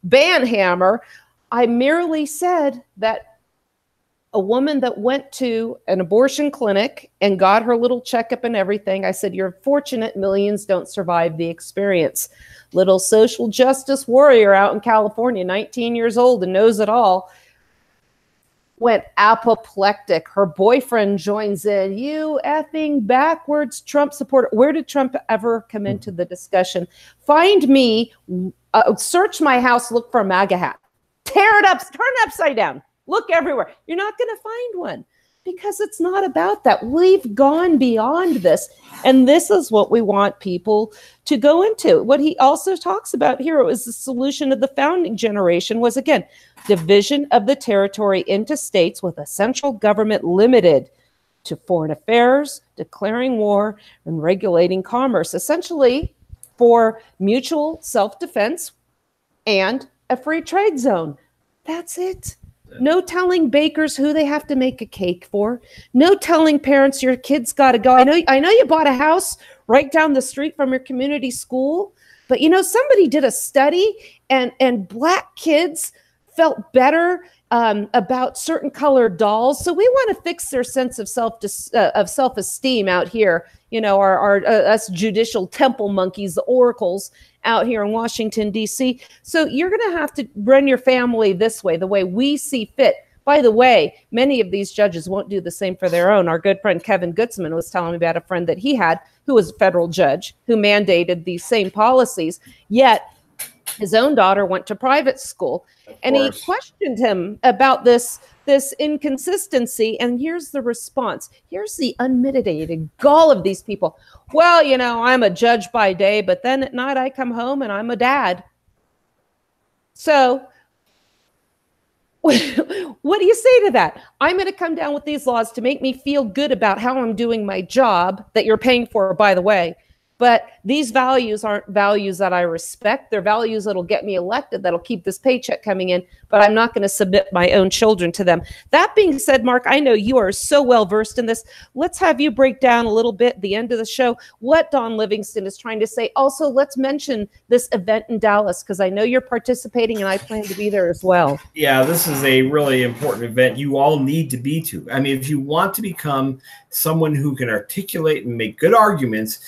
ban hammer. I merely said that a woman that went to an abortion clinic and got her little checkup and everything, I said, you're fortunate, millions don't survive the experience. Little social justice warrior out in California, 19 years old and knows it all, went apoplectic. Her boyfriend joins in. You effing backwards Trump supporter. Where did Trump ever come into the discussion? Find me, search my house, look for a MAGA hat. Tear it up, turn it upside down. Look everywhere. You're not going to find one because it's not about that. We've gone beyond this. And this is what we want people to go into. What he also talks about here was the solution of the founding generation was, again, division of the territory into states with a central government limited to foreign affairs, declaring war, and regulating commerce, essentially for mutual self-defense and a free trade zone. That's it. No telling bakers who they have to make a cake for. No telling parents your kids got to go. I know you bought a house right down the street from your community school, but somebody did a study and Black kids felt better about certain colored dolls. So we want to fix their sense of self-esteem out here. Us judicial temple monkeys, the oracles out here in Washington, D.C. So you're going to have to run your family this way, the way we see fit. By the way, many of these judges won't do the same for their own. Our good friend Kevin Gutzman was telling me about a friend that he had who was a federal judge who mandated these same policies, yet his own daughter went to private school. And he questioned him about this inconsistency. And here's the response. Here's the unmitigated gall of these people. Well, I'm a judge by day, but then at night I come home and I'm a dad. So what do you say to that? I'm going to come down with these laws to make me feel good about how I'm doing my job that you're paying for, by the way. But these values aren't values that I respect. They're values that'll get me elected, that'll keep this paycheck coming in, but I'm not going to submit my own children to them. That being said, Mark, I know you are so well versed in this. Let's have you break down a little bit at the end of the show what Don Livingston is trying to say. Also, let's mention this event in Dallas, because I know you're participating and I plan to be there as well. Yeah, this is a really important event you all need to be to. I mean, if you want to become someone who can articulate and make good arguments,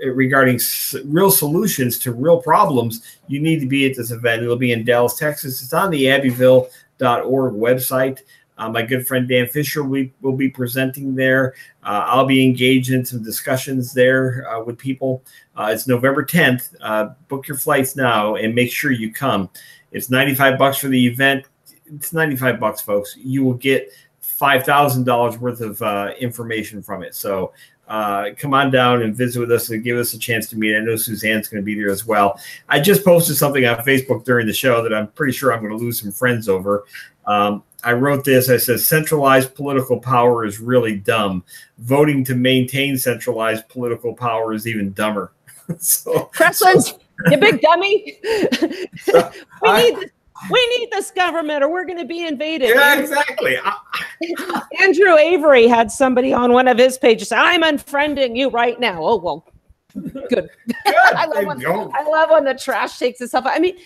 regarding real solutions to real problems, you need to be at this event. It'll be in Dallas, Texas. It's on the Abbeville.org website. My good friend Dan Fisher will be presenting there. I'll be engaged in some discussions there with people. It's November 10th. Book your flights now and make sure you come. It's $95 for the event. It's $95, folks. You will get $5,000 worth of information from it. So come on down and visit with us and give us a chance to meet. I know Suzanne's going to be there as well. I just posted something on Facebook during the show that I'm pretty sure I'm going to lose some friends over. I wrote this. I said, centralized political power is really dumb. Voting to maintain centralized political power is even dumber. Crescent, you big dummy. We need this government or we're going to be invaded. Yeah, exactly. Andrew Avery had somebody on one of his pages say, I'm unfriending you right now. Oh, well, good. I love when the trash takes itself out. I mean,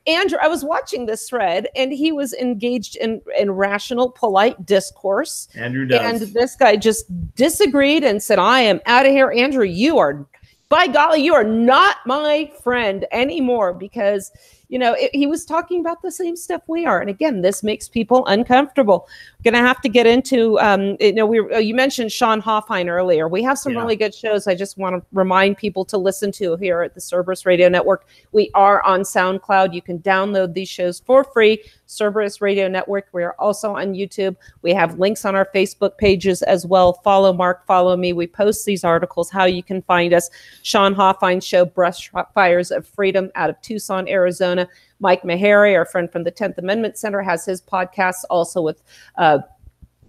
Andrew, I was watching this thread and he was engaged in rational, polite discourse. Andrew does. And this guy just disagreed and said, I am out of here. Andrew, by golly, you are not my friend anymore because, you know, he was talking about the same stuff we are. And again, this makes people uncomfortable. Going to have to get into, you know, you mentioned Sean Hoffine earlier. We have some really good shows. I just want to remind people to listen to here at the Cerberus Radio Network. We are on SoundCloud. You can download these shows for free. Cerberus Radio Network. We are also on YouTube. We have links on our Facebook pages as well. Follow Mark, follow me. We post these articles, how you can find us. Sean Hoffine Show, Brush Fires of Freedom out of Tucson, Arizona. Mike Meharry, our friend from the 10th Amendment Center, has his podcast also with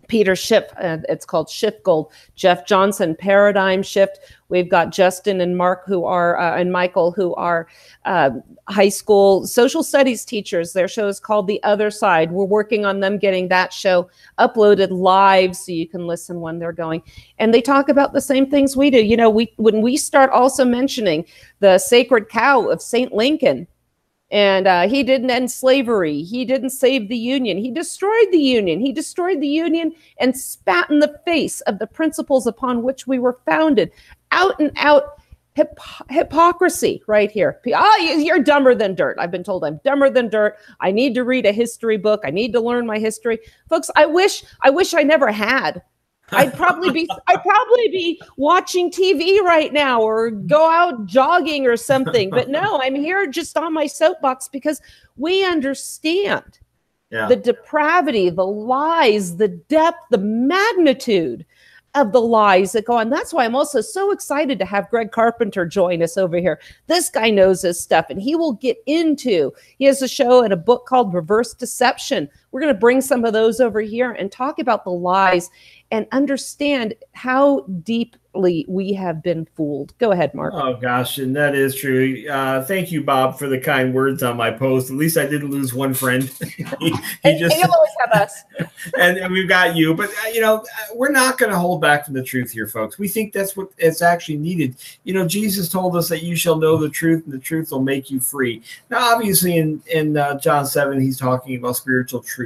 Peter Schiff. It's called Shift Gold. Jeff Johnson, Paradigm Shift. We've got Justin and Mark who are, and Michael, who are high school social studies teachers. Their show is called The Other Side. We're working on them getting that show uploaded live so you can listen when they're going. And they talk about the same things we do. You know, when we start also mentioning the sacred cow of St. Lincoln, and he didn't end slavery. He didn't save the Union. He destroyed the Union. He destroyed the Union and spat in the face of the principles upon which we were founded. Out and out hypocrisy right here. Oh, you're dumber than dirt. I've been told I'm dumber than dirt. I need to read a history book. I need to learn my history. Folks, I wish I never had. I'd probably be watching TV right now or go out jogging or something. But no, I'm here just on my soapbox because we understand the depravity, the lies, the depth, the magnitude of the lies that go on. That's why I'm also so excited to have Greg Carpenter join us over here. This guy knows his stuff, and he will get into, he has a show and a book called Reverse Deception. We're going to bring some of those over here and talk about the lies and understand how deeply we have been fooled. Go ahead, Mark. Oh, gosh, and that is true. Thank you, Bob, for the kind words on my post. At least I didn't lose one friend. he just, you'll always have us. and we've got you. But, you know, we're not going to hold back from the truth here, folks. We think that's what it's actually needed. You know, Jesus told us that you shall know the truth, and the truth will make you free. Now, obviously, in John 7, he's talking about spiritual truths.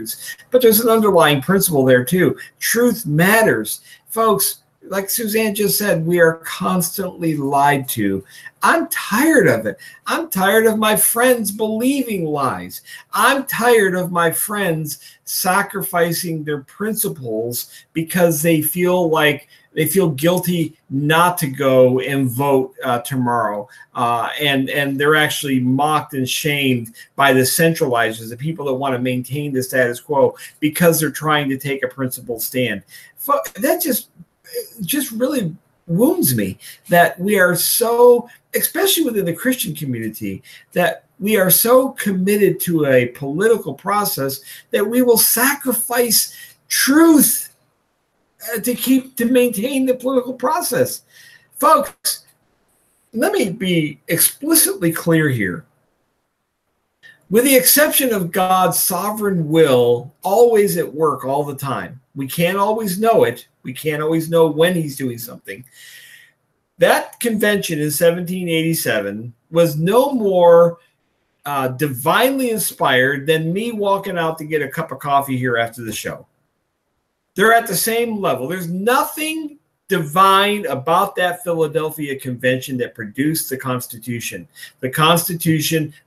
But there's an underlying principle there, too. Truth matters. Folks, like Suzanne just said, we are constantly lied to. I'm tired of it. I'm tired of my friends believing lies. I'm tired of my friends sacrificing their principles because they feel guilty not to go and vote tomorrow. And they're actually mocked and shamed by the centralizers, the people that want to maintain the status quo because they're trying to take a principled stand. That just really wounds me that we are so, especially within the Christian community, that we are so committed to a political process that we will sacrifice truth to maintain the political process. Folks, let me be explicitly clear here. With the exception of God's sovereign will always at work all the time, we can't always know it. We can't always know when he's doing something. That convention in 1787 was no more divinely inspired than me walking out to get a cup of coffee here after the show. They're at the same level. There's nothing divine about that Philadelphia convention that produced the Constitution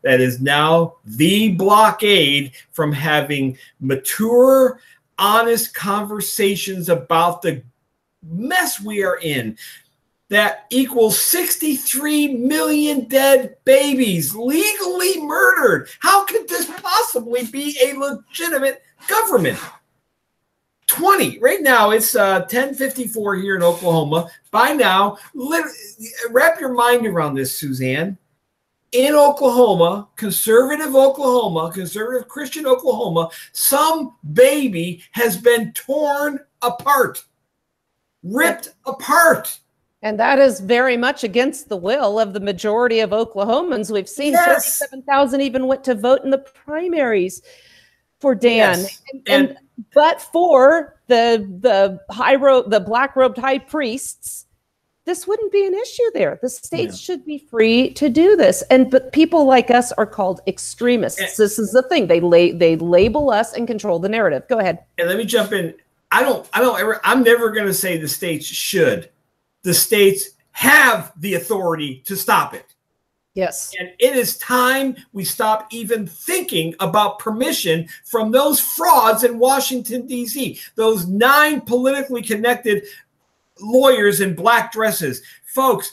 that is now the blockade from having mature, honest conversations about the mess we are in. That equals 63 million dead babies legally murdered. How could this possibly be a legitimate government? 20 right now. It's 10:54 here in Oklahoma. By now, wrap your mind around this, Suzanne. In Oklahoma, conservative Christian Oklahoma, some baby has been torn apart, ripped apart. And that is very much against the will of the majority of Oklahomans. We've seen 37,000 even went to vote in the primaries for Dan. Yes. But for the black-robed high priests, this wouldn't be an issue there. The states should be free to do this. But people like us are called extremists. This is the thing. They label us and control the narrative. Go ahead. And let me jump in. I'm never going to say the states should. The states have the authority to stop it. Yes. And it is time we stop even thinking about permission from those frauds in Washington, D.C., those 9 politically connected lawyers in black dresses. Folks,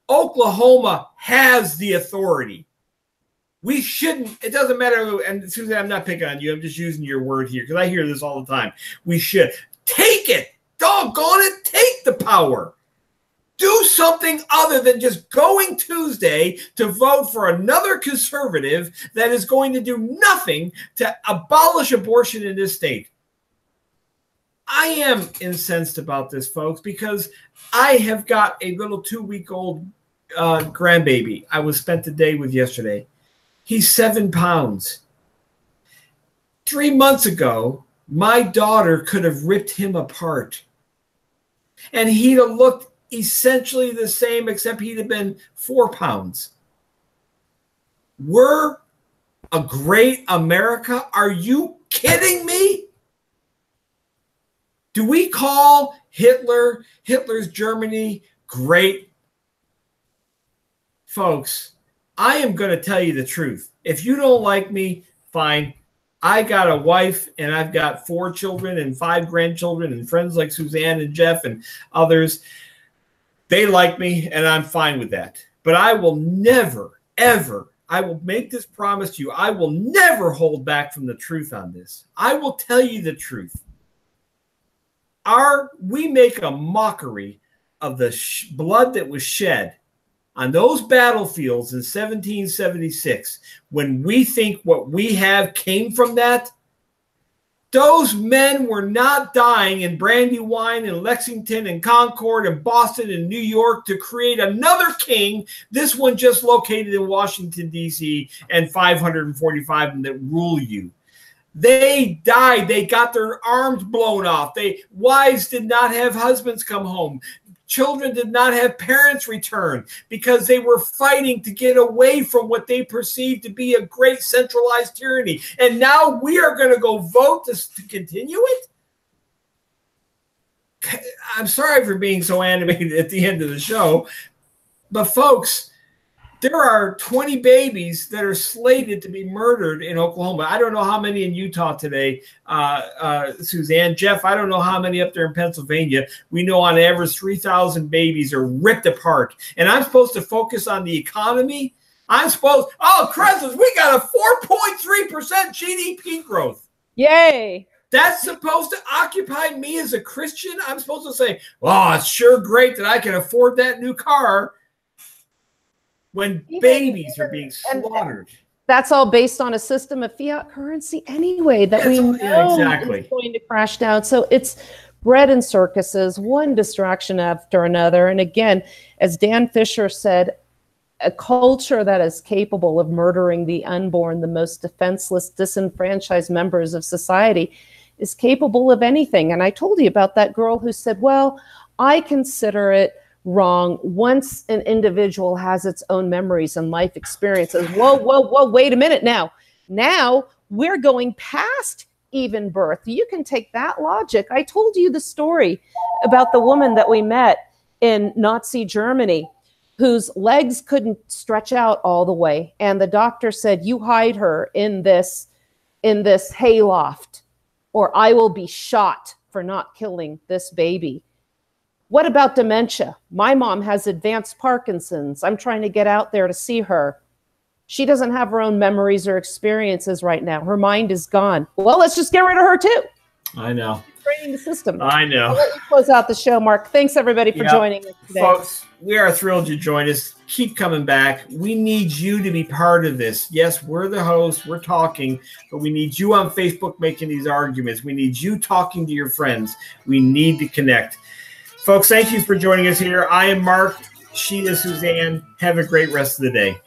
Oklahoma has the authority. We shouldn't, it doesn't matter. And Suzanne, I'm not picking on you. I'm just using your word here because I hear this all the time. We should take it. Doggone it. Take the power. Do something other than just going Tuesday to vote for another conservative that is going to do nothing to abolish abortion in this state. I am incensed about this, folks, because I have got a little 2-week-old grandbaby I was spent the day with yesterday. He's 7 pounds. 3 months ago, my daughter could have ripped him apart. And he'd have looked essentially the same, except he'd have been 4 pounds. We're a great America? Are you kidding me? Do we call Hitler's Germany great? Folks, I am going to tell you the truth. If you don't like me, fine. I got a wife and I've got 4 children and 5 grandchildren and friends like Suzanne and Jeff and others. They like me and I'm fine with that. But I will never, ever, I will make this promise to you. I will never hold back from the truth on this. I will tell you the truth. We make a mockery of the blood that was shed on those battlefields in 1776 when we think what we have came from that. Those men were not dying in Brandywine and Lexington and Concord and Boston and New York to create another king, this one just located in Washington, D.C., and 545 of them that rule you. They died. They got their arms blown off. Wives did not have husbands come home. Children did not have parents return because they were fighting to get away from what they perceived to be a great centralized tyranny. And now we are going to go vote to continue it? I'm sorry for being so animated at the end of the show, but folks, there are 20 babies that are slated to be murdered in Oklahoma. I don't know how many in Utah today, Suzanne. Jeff, I don't know how many up there in Pennsylvania. We know on average 3,000 babies are ripped apart. And I'm supposed to focus on the economy? Crescent, we got a 4.3% GDP growth. Yay. That's supposed to occupy me as a Christian? I'm supposed to say, oh, it's sure great that I can afford that new car. When babies are being slaughtered. That's all based on a system of fiat currency anyway that we know is going to crash down. So it's bread and circuses, one distraction after another. And again, as Dan Fisher said, a culture that is capable of murdering the unborn, the most defenseless, disenfranchised members of society, is capable of anything. And I told you about that girl who said, well, I consider it wrong once an individual has its own memories and life experiences. Whoa, wait a minute now. Now we're going past even birth. You can take that logic. I told you the story about the woman that we met in Nazi Germany whose legs couldn't stretch out all the way. And the doctor said, you hide her in this hayloft or I will be shot for not killing this baby. What about dementia? My mom has advanced Parkinson's. I'm trying to get out there to see her. She doesn't have her own memories or experiences right now. Her mind is gone. Well, let's just get rid of her too. I know. training the system. I know. I'll let you close out the show, Mark. Thanks, everybody, for joining us today. Folks, we are thrilled you joined us. Keep coming back. We need you to be part of this. Yes, we're the hosts. We're talking, but we need you on Facebook making these arguments. We need you talking to your friends. We need to connect. Folks, thank you for joining us here. I am Mark. She is Suzanne. Have a great rest of the day.